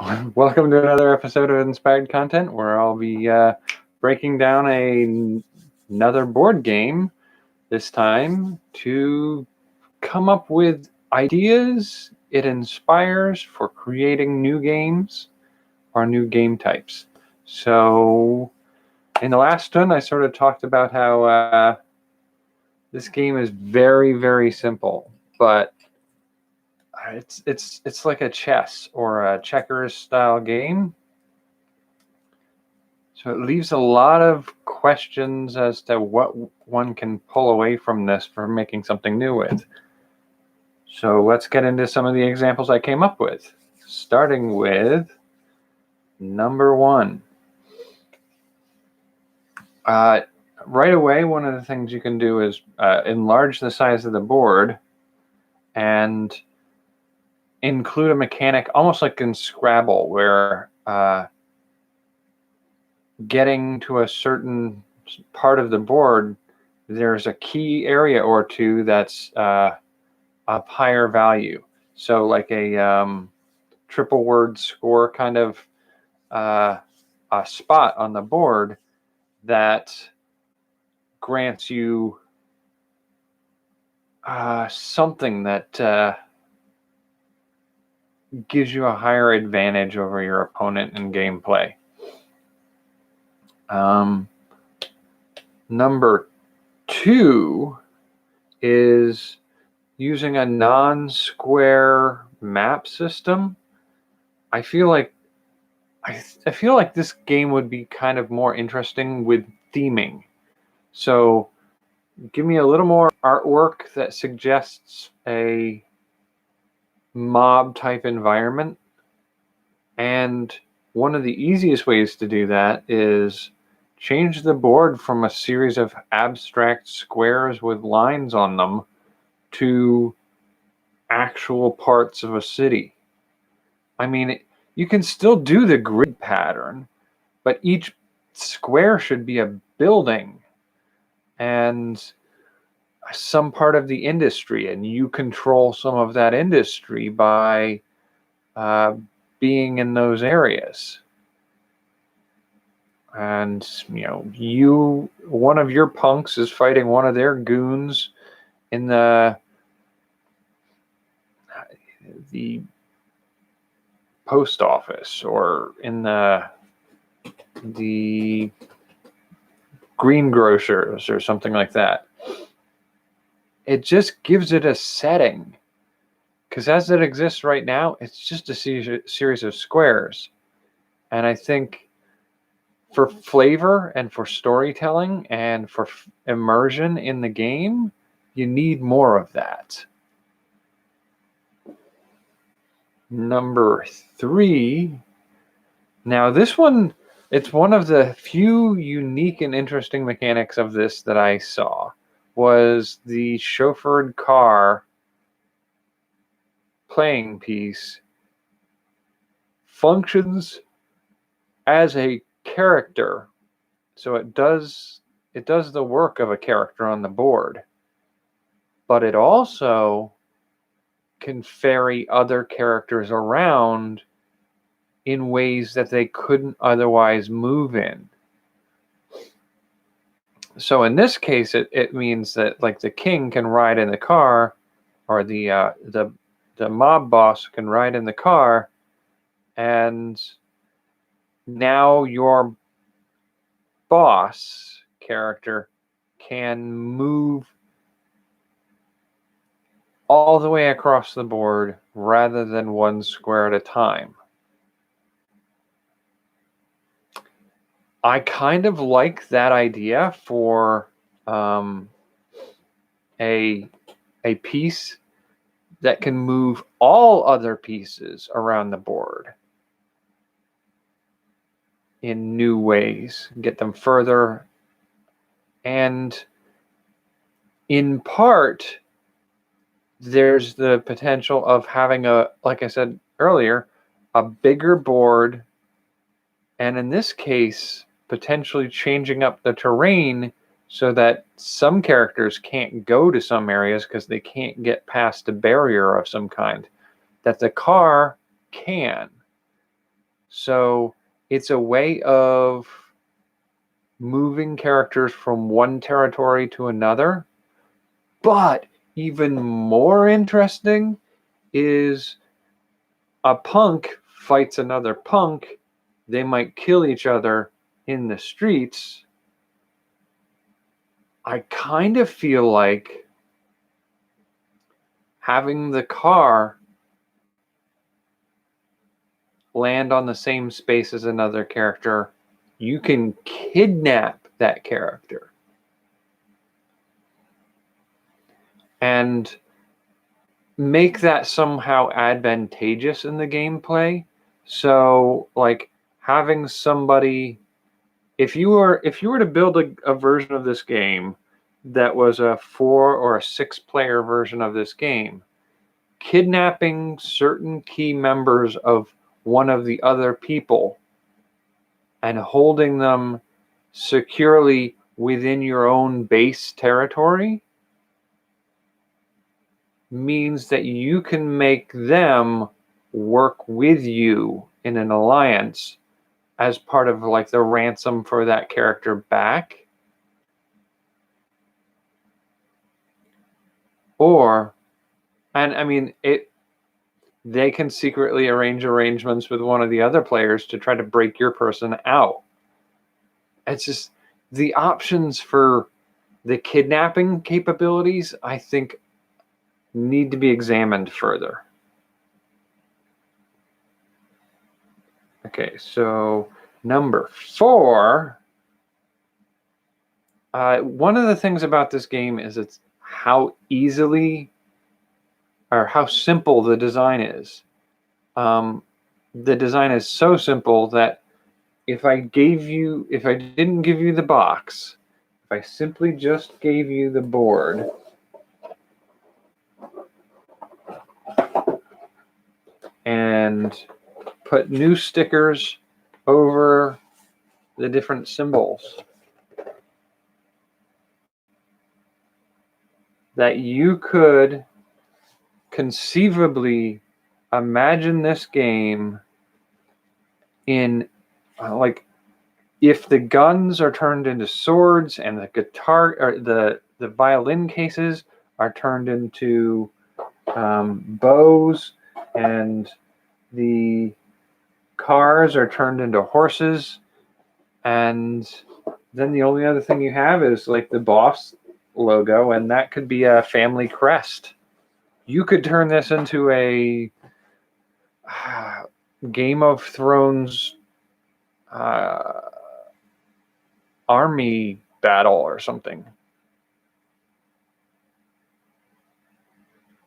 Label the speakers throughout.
Speaker 1: Welcome to another episode of Inspired Content, where I'll be breaking down another board game, this time to come up with ideas it inspires for creating new games or new game types. So, in the last one, I sort of talked about how this game is very, very simple, but it's like a chess or a checkers style game. So it leaves a lot of questions as to what one can pull away from this for making something new with. So let's get into some of the examples I came up with, starting with number one. Right away, one of the things you can do is enlarge the size of the board and include a mechanic almost like in Scrabble, where getting to a certain part of the board, there's a key area or two that's of higher value. So like a triple word score kind of a spot on the board that grants you something that gives you a higher advantage over your opponent in gameplay. Number two is using a non-square map system. I feel like this game would be kind of more interesting with theming. So give me a little more artwork that suggests a mob type environment. And one of the easiest ways to do that is change the board from a series of abstract squares with lines on them to actual parts of a city. I mean, you can still do the grid pattern, but each square should be a building and some part of the industry, and you control some of that industry by being in those areas. And one of your punks is fighting one of their goons in the post office or in the greengrocers or something like that. It just gives it a setting, because as it exists right now, it's just a series of squares. And I think for flavor and for storytelling and for immersion in the game, you need more of that. Number three. Now this one, it's one of the few unique and interesting mechanics of this that I saw, was the chauffeured car playing piece functions as a character. So it does the work of a character on the board, but it also can ferry other characters around in ways that they couldn't otherwise move in. So in this case, it means that like the king can ride in the car, or the mob boss can ride in the car, and now your boss character can move all the way across the board rather than one square at a time. I kind of like that idea for a piece that can move all other pieces around the board in new ways, get them further, and in part, there's the potential of having like I said earlier, a bigger board, and in this case, potentially changing up the terrain so that some characters can't go to some areas because they can't get past a barrier of some kind, that the car can. So it's a way of moving characters from one territory to another. But even more interesting is a punk fights another punk. They might kill each other in the streets. I kind of feel like having the car land on the same space as another character, you can kidnap that character. And make that somehow advantageous in the gameplay. So like having somebody, if you were to build a version of this game that was a 4 or a 6 player version of this game, kidnapping certain key members of one of the other people and holding them securely within your own base territory means that you can make them work with you in an alliance as part of like the ransom for that character back. Or, and I mean, they can secretly arrange arrangements with one of the other players to try to break your person out. It's just the options for the kidnapping capabilities, I think, need to be examined further. Okay, so number 4. One of the things about this game is it's how easily or how simple the design is. The design is so simple that if I didn't give you the box, if I simply just gave you the board, and put new stickers over the different symbols, that you could conceivably imagine this game in like if the guns are turned into swords and the guitar or the violin cases are turned into bows and the cars are turned into horses, and then the only other thing you have is like the boss logo, and that could be a family crest. You could turn this into a Game of Thrones army battle or something.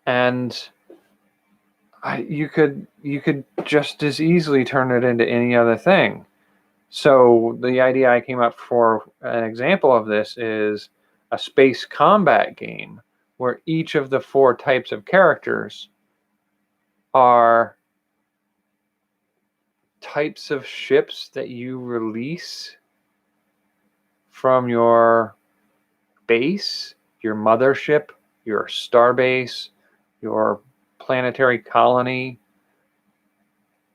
Speaker 1: And you could just as easily turn it into any other thing. So the idea I came up for an example of this is a space combat game where each of the 4 types of characters are types of ships that you release from your base, your mothership, your starbase, your planetary colony,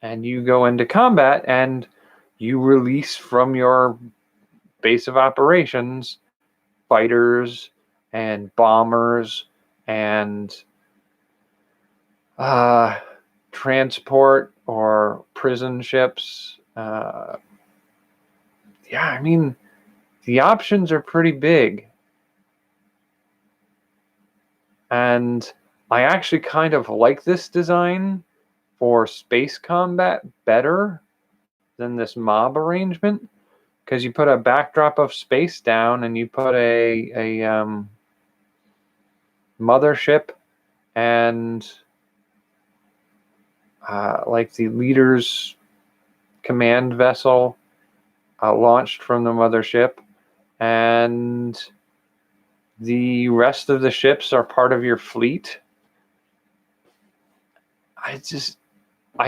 Speaker 1: and you go into combat and you release from your base of operations fighters and bombers and transport or prison ships. Yeah, I mean, the options are pretty big. And I actually kind of like this design for space combat better than this mob arrangement, because you put a backdrop of space down and you put a mothership and like the leader's command vessel launched from the mothership, and the rest of the ships are part of your fleet. I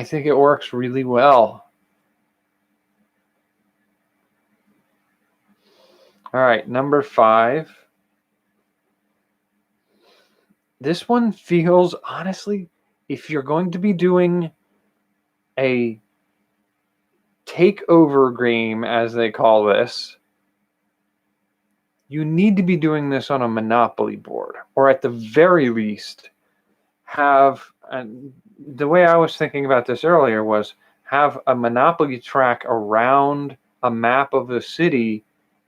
Speaker 1: think it works really well. All right, number 5. This one feels, honestly, if you're going to be doing a takeover game, as they call this, you need to be doing this on a Monopoly board, or at the very least have, and the way I was thinking about this earlier was have a Monopoly track around a map of the city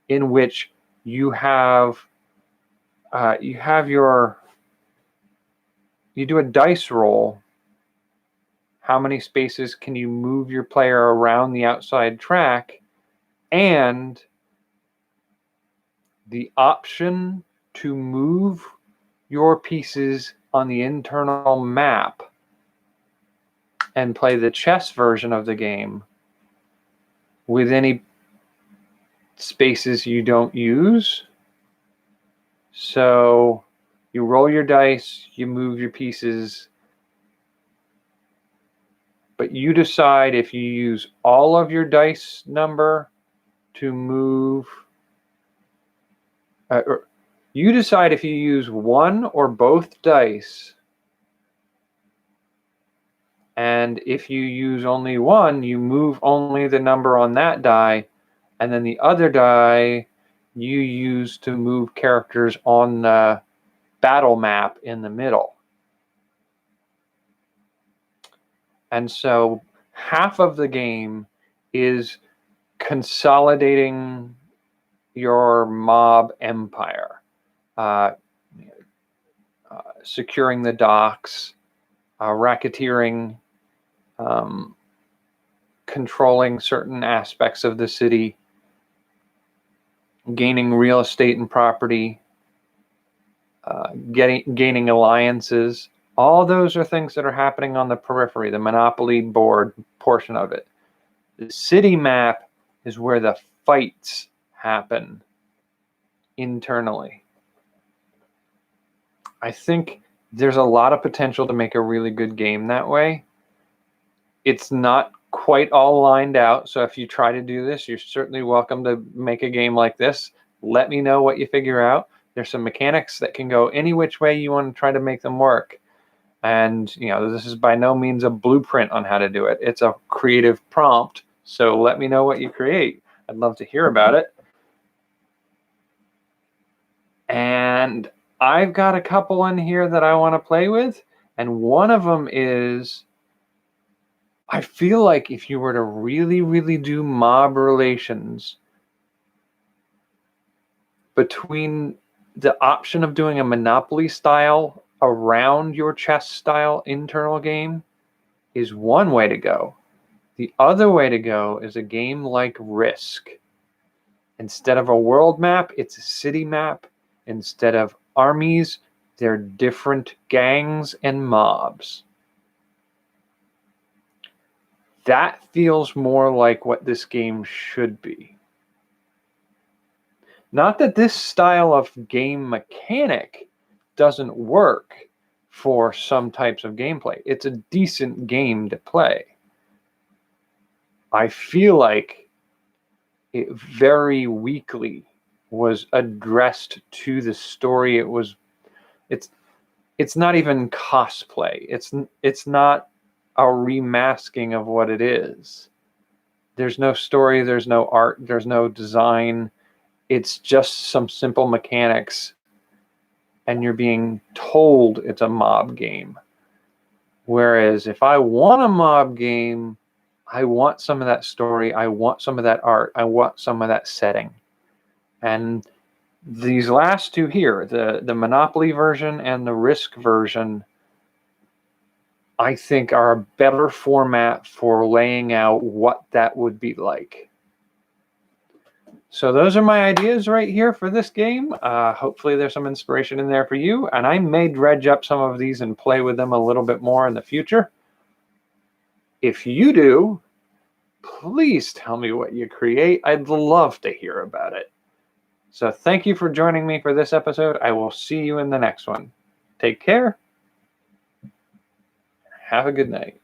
Speaker 1: in which you have you do a dice roll. How many spaces can you move your player around the outside track? And the option to move your pieces on the internal map and play the chess version of the game with any spaces you don't use. So you roll your dice, you move your pieces, but you decide if you use all of your dice number to move. You decide if you use one or both dice, and if you use only one, you move only the number on that die, and then the other die you use to move characters on the battle map in the middle. And so half of the game is consolidating your mob empire, securing the docks, racketeering, controlling certain aspects of the city, gaining real estate and property, gaining alliances. All those are things that are happening on the periphery, the Monopoly board portion of it. The city map is where the fights happen internally. I think there's a lot of potential to make a really good game that way. It's not quite all lined out, so if you try to do this, you're certainly welcome to make a game like this. Let me know what you figure out. There's some mechanics that can go any which way you want to try to make them work. And, this is by no means a blueprint on how to do it. It's a creative prompt. So let me know what you create. I'd love to hear about it. And I've got a couple in here that I want to play with. And one of them is, I feel like if you were to really, really do mob relations between the option of doing a Monopoly style around your chess style internal game is one way to go. The other way to go is a game like Risk. Instead of a world map, it's a city map. Instead of armies, they're different gangs and mobs. That feels more like what this game should be. Not that this style of game mechanic doesn't work for some types of gameplay. It's a decent game to play. I feel like it very weakly was addressed to the story. It's not even cosplay. It's not a remasking of what it is. There's no story, there's no art, there's no design. It's just some simple mechanics, and you're being told it's a mob game. Whereas if I want a mob game, I want some of that story, I want some of that art, I want some of that setting. And these last two here, the Monopoly version and the Risk version, I think are a better format for laying out what that would be like. So those are my ideas right here for this game. Hopefully there's some inspiration in there for you. And I may dredge up some of these and play with them a little bit more in the future. If you do, please tell me what you create. I'd love to hear about it. So thank you for joining me for this episode. I will see you in the next one. Take care. Have a good night.